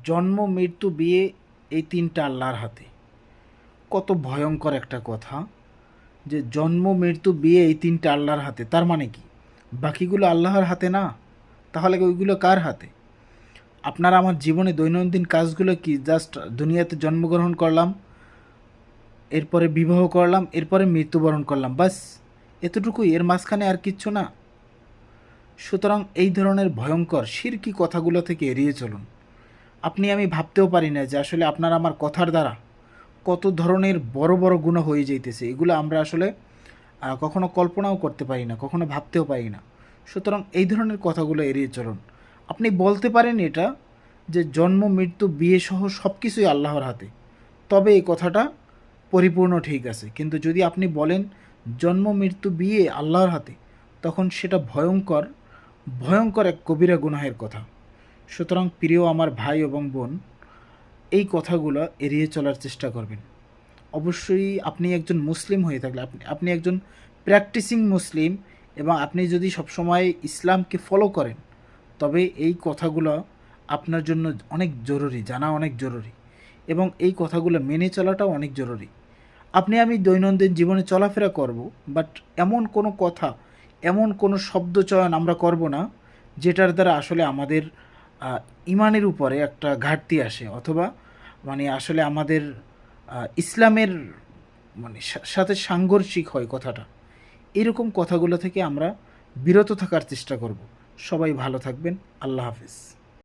জন্ম, মৃত্যু, বিয়ে এই তিনটা আল্লাহর হাতে। কত ভয়ঙ্কর একটা কথা যে জন্ম, মৃত্যু, বিয়ে এই তিনটা আল্লাহর হাতে। তার মানে কি বাকিগুলো আল্লাহর হাতে না? তাহলে ওইগুলো কার হাতে? আপনার আমার জীবনে দৈনন্দিন কাজগুলো কি? জাস্ট দুনিয়াতে জন্মগ্রহণ করলাম, এরপরে বিবাহ করলাম, এরপরে মৃত্যুবরণ করলাম, বাস এতটুকুই, এর মাঝখানে আর কিচ্ছু না। সুতরাং এই ধরনের ভয়ঙ্কর শিরকি কথাগুলো থেকে এড়িয়ে চলুন। আপনি আমি ভাবতেও পারি না যে আসলে আপনার আমার কথার দ্বারা কত ধরনের বড় বড় গুনাহ হয়ে যাইতেছে। এগুলো আমরা আসলে কখনো কল্পনাও করতে পারি না, কখনো ভাবতেও পারি না। সুতরাং এই ধরনের কথাগুলো এড়িয়ে চলুন। আপনি বলতে পারেন এটা যে জন্ম, মৃত্যু, বিয়ে সহ সব কিছুই আল্লাহর হাতে, তবে এই কথাটা পরিপূর্ণ ঠিক আছে। কিন্তু যদি আপনি বলেন জন্ম, মৃত্যু, বিয়ে আল্লাহর হাতে, তখন সেটা ভয়ঙ্কর, ভয়ঙ্কর এক কবিরা গুনাহের কথা। সুতরাং প্রিয় আমার ভাই এবং বোন, এই কথাগুলো এড়িয়ে চলার চেষ্টা করবেন। অবশ্যই আপনি একজন মুসলিম হয়ে থাকলে, আপনি একজন প্র্যাকটিসিং মুসলিম, এবং আপনি যদি সবসময় ইসলামকে ফলো করেন, তবে এই কথাগুলো আপনার জন্য অনেক জরুরি, জানা অনেক জরুরি, এবং এই কথাগুলো মেনে চলাটাও অনেক জরুরি। আপনি আমি দৈনন্দিন জীবনে চলাফেরা করব, বাট এমন কোনো কথা, এমন কোনো শব্দ চয়ন আমরা করব না যেটার দ্বারা আসলে আমাদের ইমানের উপরে একটা ঘাটতি আসে, অথবা মানে আসলে আমাদের ইসলামের মানে সাথে সাংঘর্ষিক হয় কথাটা। এরকম কথাগুলো থেকে আমরা বিরত থাকার চেষ্টা করব। সবাই ভালো থাকবেন। আল্লাহ হাফিজ।